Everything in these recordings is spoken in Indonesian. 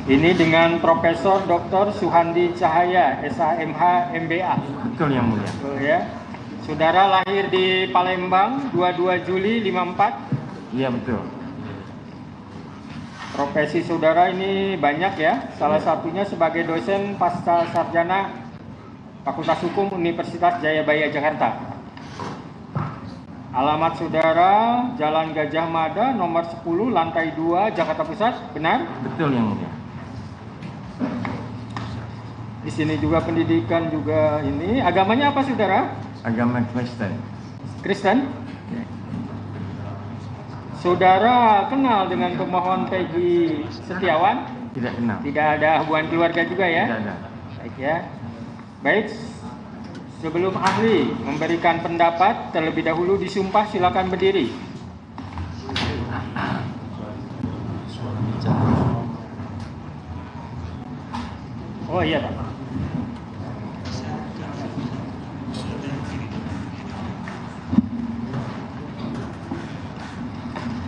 Ini dengan Profesor Dr. Suhandi Cahaya, SHMH MBA. Betul yang mulia. Betul ya. Saudara lahir di Palembang 22 Juli 54. Iya betul. Profesi saudara ini banyak ya. Salah satunya sebagai dosen pasca sarjana Fakultas Hukum Universitas Jayabaya Jakarta. Alamat saudara Jalan Gajah Mada nomor 10 lantai 2 Jakarta Pusat, benar? Betul yang mulia. Di sini juga pendidikan juga ini. Agamanya apa saudara? Agama Kristen. Kristen? Saudara kenal dengan pemohon Peggy Setiawan? Tidak kenal. Tidak ada hubungan keluarga juga ya? Tidak ada. Baik ya. Baik. Sebelum ahli memberikan pendapat, terlebih dahulu disumpah, silakan berdiri. Oh iya Pak.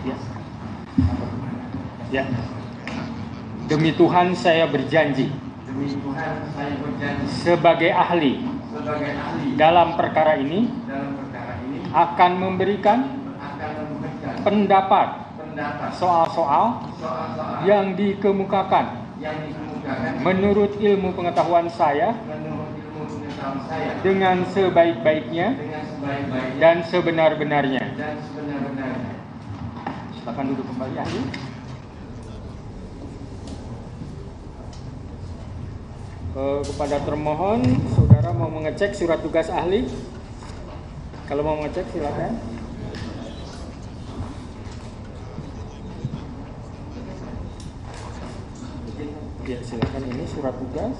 Ya. Ya. Demi Tuhan saya berjanji. Demi Tuhan saya berjanji. Sebagai ahli. Dalam perkara ini. Akan memberikan. Pendapat. Soal-soal. Yang dikemukakan. Menurut ilmu pengetahuan saya. Dengan sebaik-baiknya. Dan sebenar-benarnya. Silakan duduk kembali ahli. Kepada termohon, saudara mau mengecek surat tugas ahli? Kalau mau mengecek silakan. Ya silakan, ini surat tugas.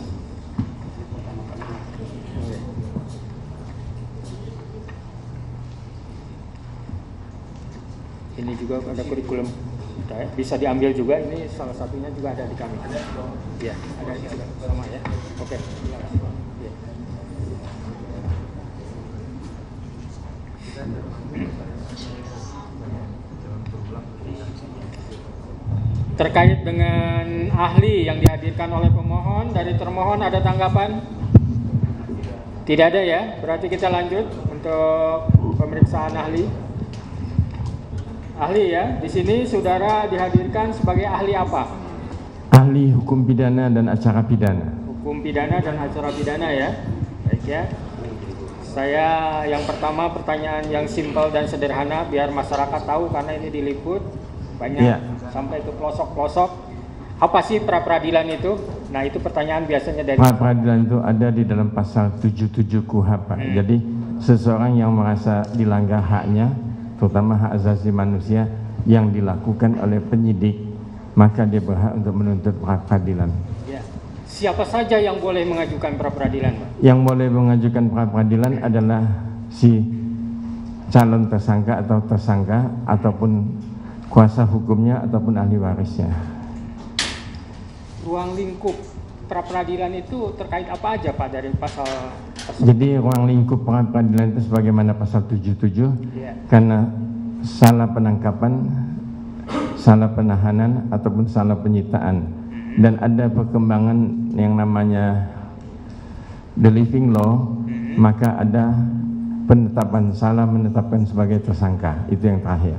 Ini juga ada kurikulum. Bisa diambil juga, ini salah satunya juga ada di kami. Ya, ada juga sama ya. Oke. Ya. Terkait dengan ahli yang dihadirkan oleh pemohon, dari termohon ada tanggapan? Tidak ada ya, berarti kita lanjut untuk pemeriksaan ahli. Ahli ya, di sini saudara dihadirkan sebagai ahli apa? Ahli hukum pidana dan acara pidana. Hukum pidana dan acara pidana ya. Baik ya. Saya yang pertama pertanyaan yang simpel dan sederhana biar masyarakat tahu karena ini diliput banyak sampai ke pelosok-pelosok. Apa sih pra peradilan itu? Nah, itu pertanyaan biasanya dari pra peradilan itu ada di dalam pasal 77 KUHP. Jadi seseorang yang merasa dilanggar haknya, terutama hak asasi manusia yang dilakukan oleh penyidik, maka dia berhak untuk menuntut pra peradilan. Ya. Siapa saja yang boleh mengajukan pra peradilan, Pak? Yang boleh mengajukan pra peradilan adalah si calon tersangka atau tersangka ataupun kuasa hukumnya ataupun ahli warisnya. Ruang lingkup pra peradilan itu terkait apa aja Pak dari pasal tersebut? Jadi ruang lingkup pra peradilan itu sebagaimana pasal 77 karena salah penangkapan, salah penahanan ataupun salah penyitaan, dan ada perkembangan yang namanya the living law, maka ada penetapan salah menetapkan sebagai tersangka. Itu yang terakhir.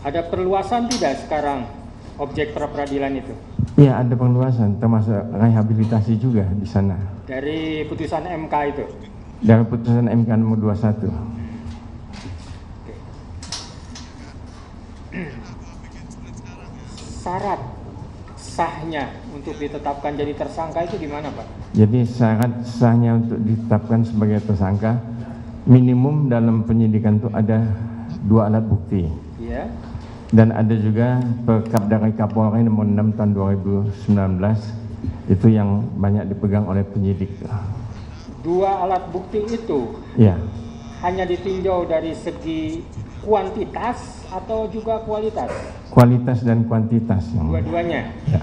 Ada perluasan tidak sekarang objek pra peradilan itu? Ya, ada perluasan, termasuk rehabilitasi juga di sana. Dari putusan MK itu? Dari putusan MK nomor 21. Syarat sahnya untuk ditetapkan jadi tersangka itu gimana Pak? Jadi syarat sahnya untuk ditetapkan sebagai tersangka, minimum dalam penyidikan itu ada 2 alat bukti. Iya. Dan ada juga Perkap dari Kapolri nomor 6 tahun 2019, itu yang banyak dipegang oleh penyidik. 2 alat bukti itu hanya ditinjau dari segi kuantitas atau juga kualitas? Kualitas dan kuantitas. Dua-duanya? Ya.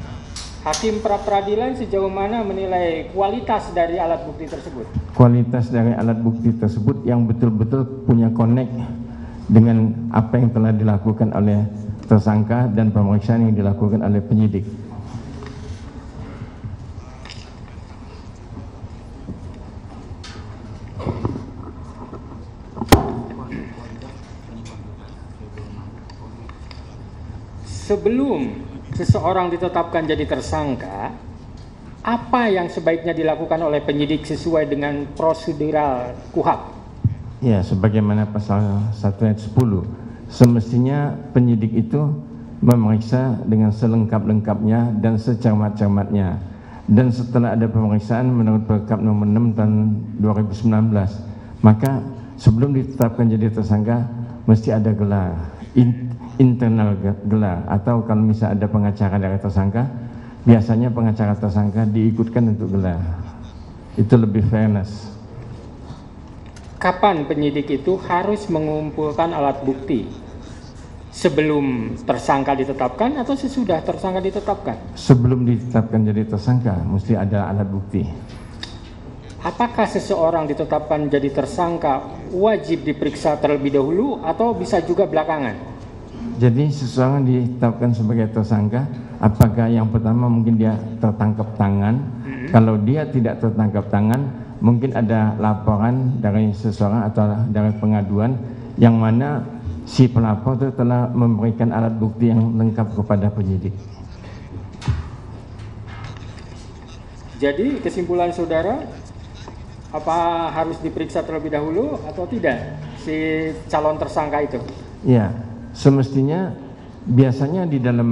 Hakim pra peradilan sejauh mana menilai kualitas dari alat bukti tersebut? Kualitas dari alat bukti tersebut yang betul-betul punya connect dengan apa yang telah dilakukan oleh tersangka dan pemeriksaan yang dilakukan oleh penyidik. Sebelum seseorang ditetapkan jadi tersangka, apa yang sebaiknya dilakukan oleh penyidik sesuai dengan prosedural KUHP? Ya, sebagaimana pasal 1 ayat 10, semestinya penyidik itu memeriksa dengan selengkap-lengkapnya dan secermat-cermatnya. Dan setelah ada pemeriksaan menurut Perkap nomor 6 tahun 2019, maka sebelum ditetapkan jadi tersangka mesti ada gelar, internal gelar, atau kalau misalnya ada pengacara dari tersangka, biasanya pengacara tersangka diikutkan untuk gelar. Itu lebih fairness. Kapan penyidik itu harus mengumpulkan alat bukti? Sebelum tersangka ditetapkan atau sesudah tersangka ditetapkan? Sebelum ditetapkan jadi tersangka mesti ada alat bukti. Apakah seseorang ditetapkan jadi tersangka wajib diperiksa terlebih dahulu atau bisa juga belakangan? Jadi seseorang ditetapkan sebagai tersangka, apakah yang pertama mungkin dia tertangkap tangan? Kalau dia tidak tertangkap tangan, mungkin ada laporan dari seseorang atau dari pengaduan yang mana si pelapor itu telah memberikan alat bukti yang lengkap kepada penyidik. Jadi kesimpulan saudara, apa harus diperiksa terlebih dahulu atau tidak si calon tersangka itu? Ya, semestinya biasanya di dalam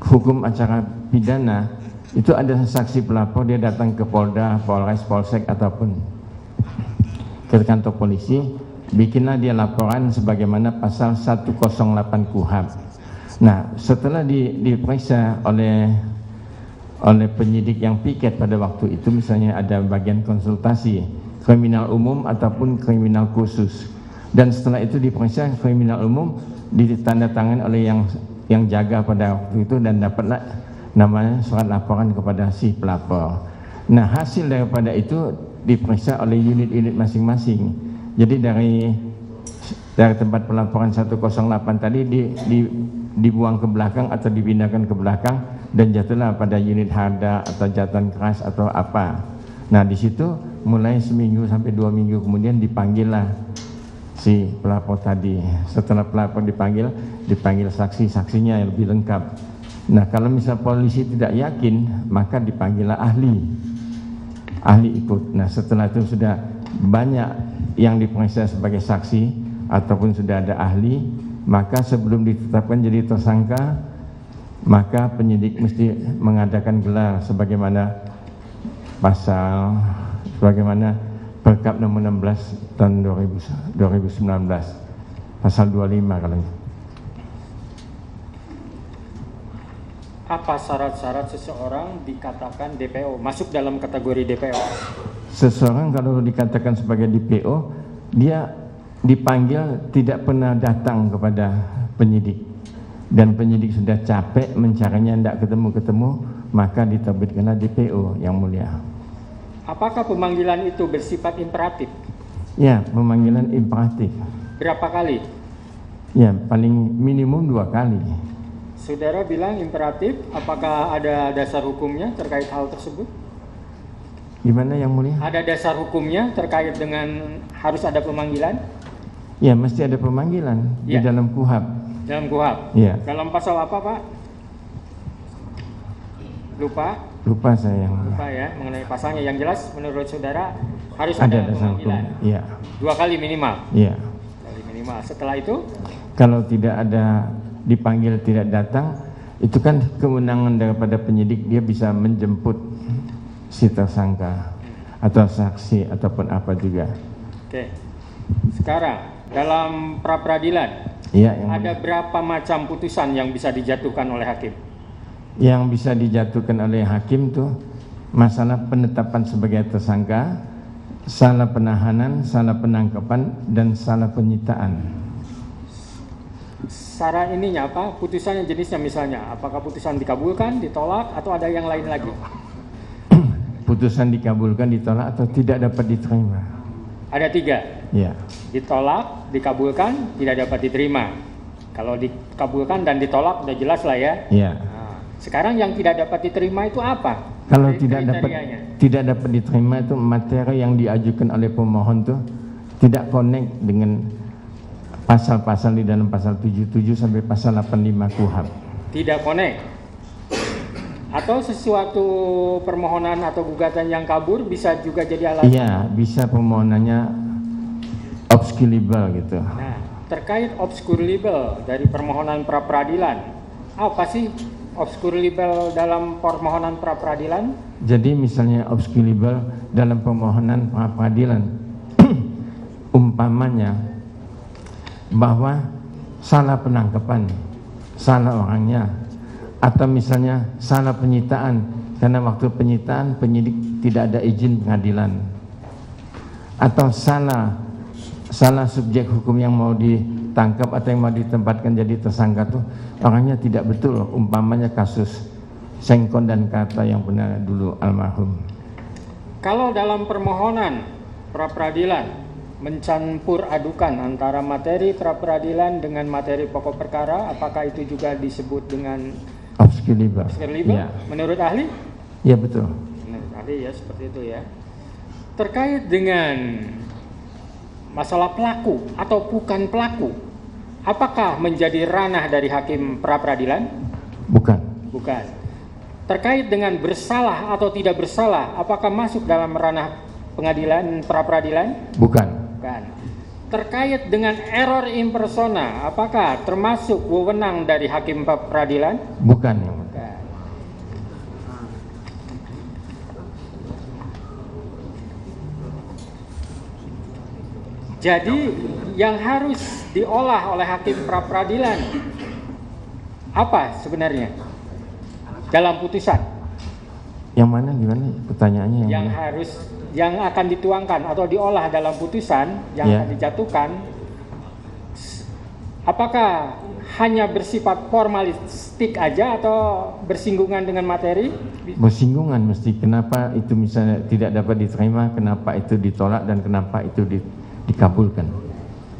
hukum acara pidana itu ada saksi pelapor, dia datang ke Polda, Polres, Polsek ataupun ke kantor polisi, bikinlah dia laporan sebagaimana pasal 108 KUHP. Nah, setelah diperiksa oleh penyidik yang piket pada waktu itu, misalnya ada bagian konsultasi kriminal umum ataupun kriminal khusus, dan setelah itu diperiksa kriminal umum, ditandatangani oleh yang jaga pada waktu itu dan dapatlah namanya surat laporan kepada si pelapor. Nah, hasil daripada itu diperiksa oleh unit-unit masing-masing. Jadi dari tempat pelaporan 108 tadi dibuang ke belakang atau dipindahkan ke belakang dan jatuhlah pada unit harda atau jatuhan keras atau apa. Nah, di situ mulai seminggu sampai 2 minggu kemudian dipanggillah si pelapor tadi. Setelah pelapor dipanggil saksi-saksinya yang lebih lengkap. Nah, kalau misal polisi tidak yakin, maka dipanggillah ahli ikut. Nah, setelah itu sudah banyak yang diperiksa sebagai saksi ataupun sudah ada ahli, maka sebelum ditetapkan jadi tersangka, maka penyidik mesti mengadakan gelar sebagaimana Perkap nomor 16 tahun 2019 pasal 25 kalau. Apa syarat-syarat seseorang dikatakan DPO, masuk dalam kategori DPO? Seseorang kalau dikatakan sebagai DPO, dia dipanggil tidak pernah datang kepada penyidik, dan penyidik sudah capek mencarinya, tidak ketemu-ketemu, maka diterbitkanlah DPO, yang mulia. Apakah pemanggilan itu bersifat imperatif? Ya, pemanggilan imperatif. Berapa kali? Ya, paling minimum 2 kali. Saudara bilang imperatif, apakah ada dasar hukumnya terkait hal tersebut? Gimana yang mulia? Ada dasar hukumnya terkait dengan harus ada pemanggilan? Ya, mesti ada pemanggilan ya. Di dalam KUHP. Dalam KUHP? Ya. Dalam pasal apa, Pak? Lupa saya. Lupa ya, mengenai pasalnya. Yang jelas menurut saudara harus ada ada dasar pemanggilan. hukum. Iya. 2 kali minimal. Iya. 2 kali minimal. Setelah itu? Kalau tidak ada dipanggil tidak datang, itu kan kewenangan daripada penyidik, dia bisa menjemput si tersangka atau saksi ataupun apa juga. Oke. Sekarang dalam pra peradilan ada berapa macam putusan yang bisa dijatuhkan oleh hakim? Yang bisa dijatuhkan oleh hakim tuh masalah penetapan sebagai tersangka, salah penahanan, salah penangkapan, dan salah penyitaan. Syarat ininya apa? Putusannya jenisnya misalnya, apakah putusan dikabulkan, ditolak, atau ada yang lain lagi? Putusan dikabulkan, ditolak, atau tidak dapat diterima. Ada 3? Ya. Ditolak, dikabulkan, tidak dapat diterima. Kalau dikabulkan dan ditolak udah jelas lah ya. Iya. Nah, sekarang yang tidak dapat diterima itu apa? Kalau Kriterianya. tidak dapat diterima itu materi yang diajukan oleh pemohon tuh tidak connect dengan pasal-pasal di dalam pasal 77 sampai pasal 85 KUHP. Tidak connect. Atau sesuatu permohonan atau gugatan yang kabur bisa juga jadi alasan. Iya, bisa permohonannya obscurable gitu. Nah, terkait obscurable dari permohonan pra peradilan, apa sih obscurable dalam permohonan pra peradilan? Jadi misalnya obscurable dalam permohonan pra peradilan, umpamanya bahwa salah penangkapan, salah orangnya, atau misalnya salah penyitaan karena waktu penyitaan penyidik tidak ada izin pengadilan, atau salah subjek hukum yang mau ditangkap atau yang mau ditempatkan jadi tersangka tuh orangnya tidak betul, umpamanya kasus Sengkon dan Kata yang pernah dulu almarhum. Kalau dalam permohonan pra peradilan mencampur adukan antara materi pra peradilan dengan materi pokok perkara, apakah itu juga disebut dengan obscurable? Ya. Menurut ahli? Ya betul. Menurut ahli ya seperti itu ya. Terkait dengan masalah pelaku atau bukan pelaku, apakah menjadi ranah dari hakim pra peradilan? Bukan. Bukan. Terkait dengan bersalah atau tidak bersalah, apakah masuk dalam ranah pengadilan pra peradilan? Bukan. Terkait dengan error in persona, apakah termasuk wewenang dari hakim pra peradilan? Bukan. Jadi yang harus diolah oleh hakim pra peradilan apa sebenarnya dalam putusan? Yang mana gimana pertanyaannya? Yang akan dituangkan atau diolah dalam putusan yang akan dijatuhkan, apakah hanya bersifat formalistik aja atau bersinggungan dengan materi? Bersinggungan mesti. Kenapa itu misalnya tidak dapat diterima, kenapa itu ditolak, dan kenapa itu dikabulkan.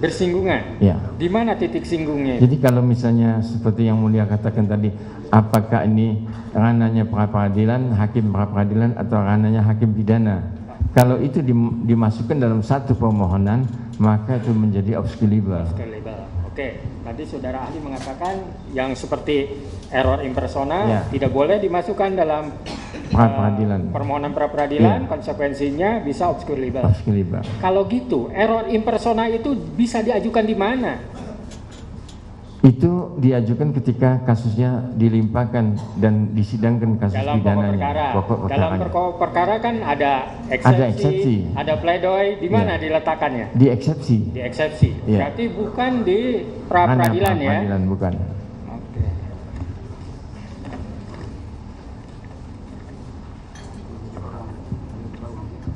Bersinggungan? Ya. Di mana titik singgungnya? Jadi kalau misalnya seperti yang Mulia katakan tadi, apakah ini ranahnya pra peradilan, hakim pra peradilan, atau ranahnya hakim pidana? Kalau itu dimasukkan dalam satu permohonan, maka itu menjadi obscurable. Oke, tadi saudara ahli mengatakan yang seperti error in persona tidak boleh dimasukkan dalam permohonan pra peradilan, konsekuensinya bisa obscurable. Kalau gitu, error in persona itu bisa diajukan di mana? Itu diajukan ketika kasusnya dilimpahkan dan disidangkan kasus pidananya. Dalam pokok perkara kan ada eksepsi, ada pledoi, di mana diletakkannya? Di eksepsi. Di eksepsi. Berarti bukan di pra peradilan ya? Bukan. Oke.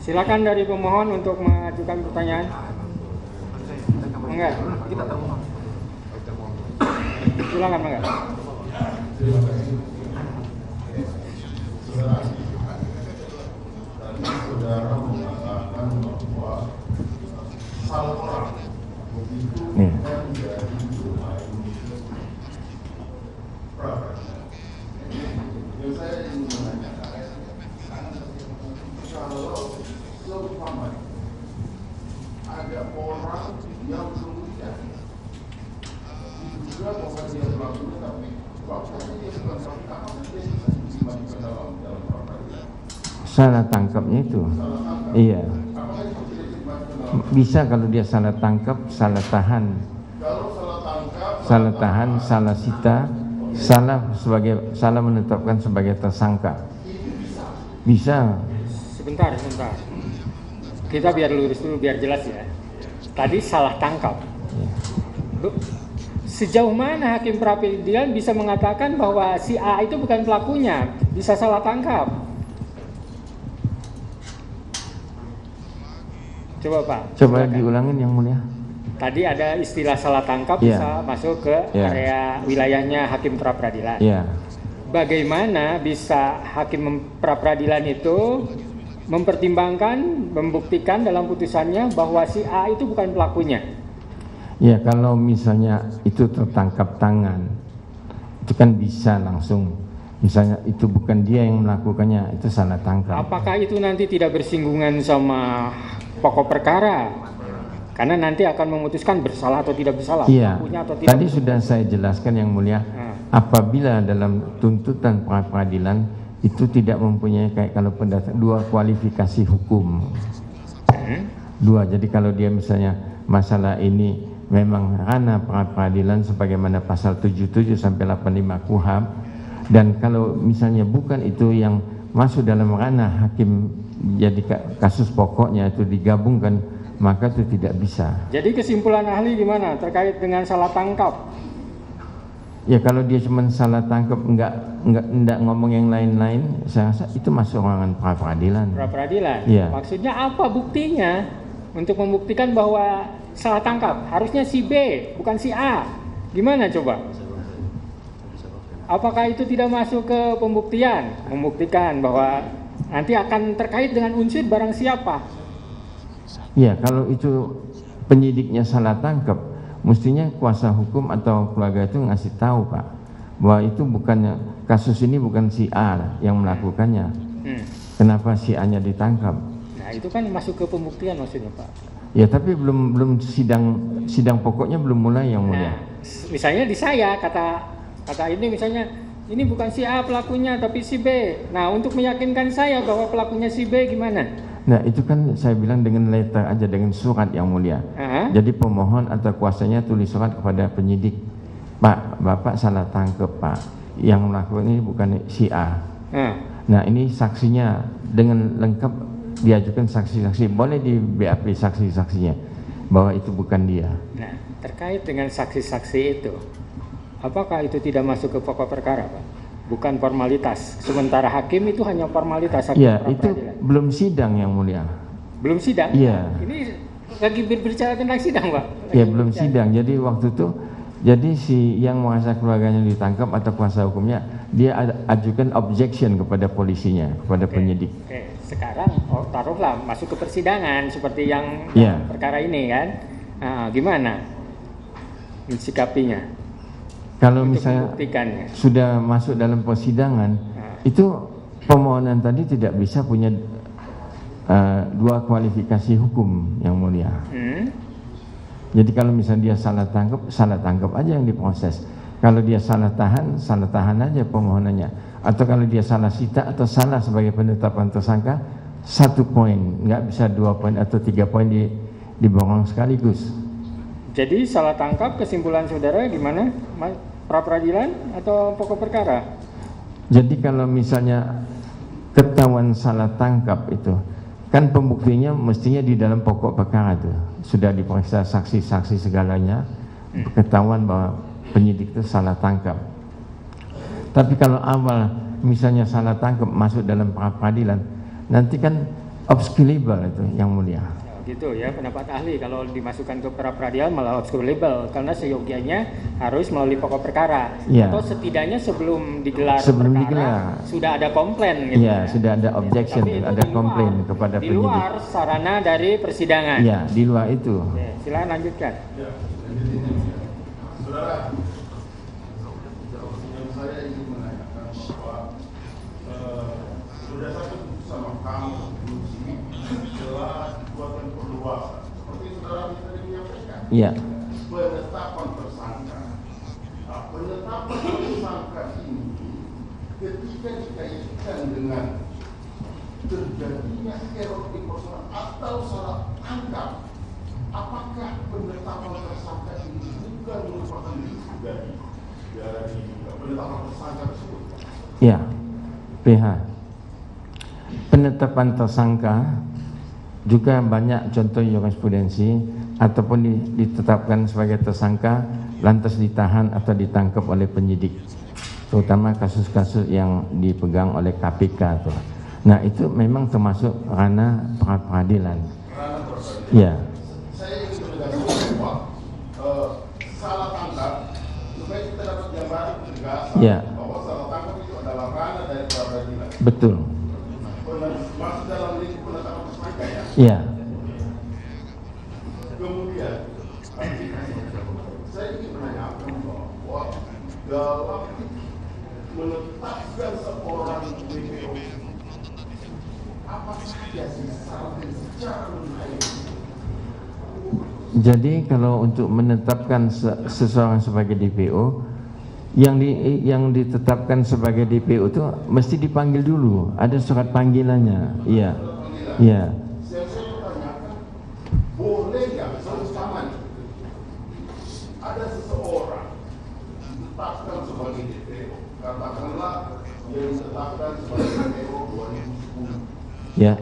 Silakan dari pemohon untuk mengajukan pertanyaan. Enggak. Silakan, Bang. Saudara mengatakan bahwa salah orang begitu menjadi domain pra-peradilan. Yang saya ingin menanyakan, kalau seumpamanya ada orang yang kemudian diduga bahwa dia pelakunya, tapi bahwasanya dia bukan pelaku, apakah dia bisa dimasukkan dalam pra-peradilan? Salah tangkapnya itu. Iya. Bisa kalau dia salah tangkap, salah tahan. Salah tahan, salah sita, salah menetapkan sebagai tersangka. Bisa. Sebentar. Kita biar lurus dulu biar jelas ya. Tadi salah tangkap. Sejauh mana hakim pra peradilan bisa mengatakan bahwa si A itu bukan pelakunya, bisa salah tangkap? Coba Pak. Coba diulangin yang mulia. Tadi ada istilah salah tangkap bisa masuk ke area wilayahnya hakim pra peradilan. Bagaimana bisa hakim pra peradilan itu mempertimbangkan, membuktikan dalam putusannya bahwa si A itu bukan pelakunya? Ya, kalau misalnya itu tertangkap tangan, itu kan bisa langsung. Misalnya itu bukan dia yang melakukannya, itu salah tangkap. Apakah itu nanti tidak bersinggungan sama pokok perkara? Karena nanti akan memutuskan bersalah atau tidak bersalah. Iya, Atau tidak tadi sudah saya jelaskan yang mulia, apabila dalam tuntutan peradilan itu tidak mempunyai kayak kalau dua kualifikasi hukum. Dua, jadi kalau dia misalnya masalah ini memang ranah peradilan sebagaimana pasal 77 sampai 85 KUHP, dan kalau misalnya bukan itu yang masuk dalam ranah hakim, jadi kasus pokoknya itu digabungkan, maka itu tidak bisa. Jadi kesimpulan ahli gimana terkait dengan salah tangkap? Ya, kalau dia cuma salah tangkap, enggak ngomong yang lain-lain, saya rasa itu masuk ranah peradilan. Peradilan. Iya. Maksudnya apa buktinya untuk membuktikan bahwa salah tangkap? Harusnya si B, bukan si A. Gimana coba? Apakah itu tidak masuk ke pembuktian? Membuktikan bahwa nanti akan terkait dengan unsur barang siapa? Ya, kalau itu penyidiknya salah tangkap, mestinya kuasa hukum atau keluarga itu ngasih tahu, Pak, bahwa itu bukannya, kasus ini bukan si A yang melakukannya. Kenapa si A-nya ditangkap? Nah, itu kan masuk ke pembuktian maksudnya, Pak. Ya, tapi belum sidang pokoknya belum mulai yang mulia. Nah, misalnya di saya kata ini misalnya ini bukan si A pelakunya tapi si B. Nah, untuk meyakinkan saya bahwa pelakunya si B gimana? Nah, itu kan saya bilang dengan letter aja, dengan surat yang mulia. Jadi pemohon atau kuasanya tulis surat kepada penyidik, Pak, Bapak salah tangkap, Pak, yang melakukan ini bukan si A. Nah, ini saksinya dengan lengkap diajukan saksi-saksi, boleh di BAP saksi-saksinya bahwa itu bukan dia. Nah, terkait dengan saksi-saksi itu, apakah itu tidak masuk ke pokok perkara, Pak? Bukan formalitas. Sementara hakim itu hanya formalitas. Iya, itu belum sidang yang mulia. Belum sidang? Iya. Ini lagi berbicara tentang sidang, Pak? Iya, belum sidang. Jadi waktu itu, jadi si yang merasa keluarganya ditangkap atau kuasa hukumnya, dia ajukan objection kepada polisinya, kepada penyidik. Sekarang taruhlah masuk ke persidangan seperti yang perkara ini kan. Nah, gimana mensikapinya? Kalau misalnya sudah masuk dalam persidangan, itu permohonan tadi tidak bisa punya dua kualifikasi hukum yang mulia. Jadi kalau misalnya dia salah tangkap aja yang diproses. Kalau dia salah tahan aja permohonannya. Atau kalau dia salah sita atau salah sebagai penetapan tersangka, 1 poin, nggak bisa 2 poin atau 3 poin diborong sekaligus. Jadi salah tangkap kesimpulan saudara gimana? Pra peradilan atau pokok perkara? Jadi kalau misalnya ketahuan salah tangkap itu, kan pembuktinya mestinya di dalam pokok perkara itu sudah diperiksa saksi-saksi segalanya, ketahuan bahwa penyidik itu salah tangkap. Tapi kalau awal misalnya salah tangkap masuk dalam pra peradilan, nanti kan obscurable itu yang mulia. Gitu ya pendapat ahli, kalau dimasukkan ke pra peradilan malah obscurable karena seyogianya harus melalui pokok perkara. Atau setidaknya sebelum digelar perkara sudah ada komplain gitu. Iya, sudah ada objection, ada komplain kepada penyidik. Di luar sarana dari persidangan. Iya, di luar itu. Silakan lanjutkan. Saudara, saya ingin menanyakan bahwa berdasarkan putusan Mahkamah Konstitusi telah dibuatkan perluasan seperti saudara tadi menyampaikan. Iya. Penetapan tersangka. Nah, penetapan tersangka ini ketika dikaitkan dengan terjadinya error di persoalan atau salah tangkap, apakah penetapan tersangka ini bukan merupakan risiko dari penetapan tersangka tersebut? Ya, PH. Penetapan tersangka juga banyak contoh jurisprudensi ataupun ditetapkan sebagai tersangka lantas ditahan atau ditangkap oleh penyidik, terutama kasus-kasus yang dipegang oleh KPK tuh. Nah, itu memang termasuk ranah peradilan. Ya. Saya ingin menegaskan bahwa salah tangkap supaya kita dapat gambaran tegas bahwa salah tangkap itu adalah ranah dari peradilan. Betul. Masuk dalam lingkup penetapan tersangka ya. Iya. Kemudian saya ingin menanyakan bahwa dalam menetapkan seorang DPO, apa saja sih syarat dan secara mengenai? Jadi kalau untuk menetapkan seseorang sebagai DPO, yang ditetapkan sebagai DPO itu mesti dipanggil dulu, ada surat panggilannya. Iya, iya. Saya bertanyakan, boleh nggak seumpama ada seseorang ditetapkan sebagai DPO, katakanlah yang ditetapkan sebagai DPO 2010. Ya.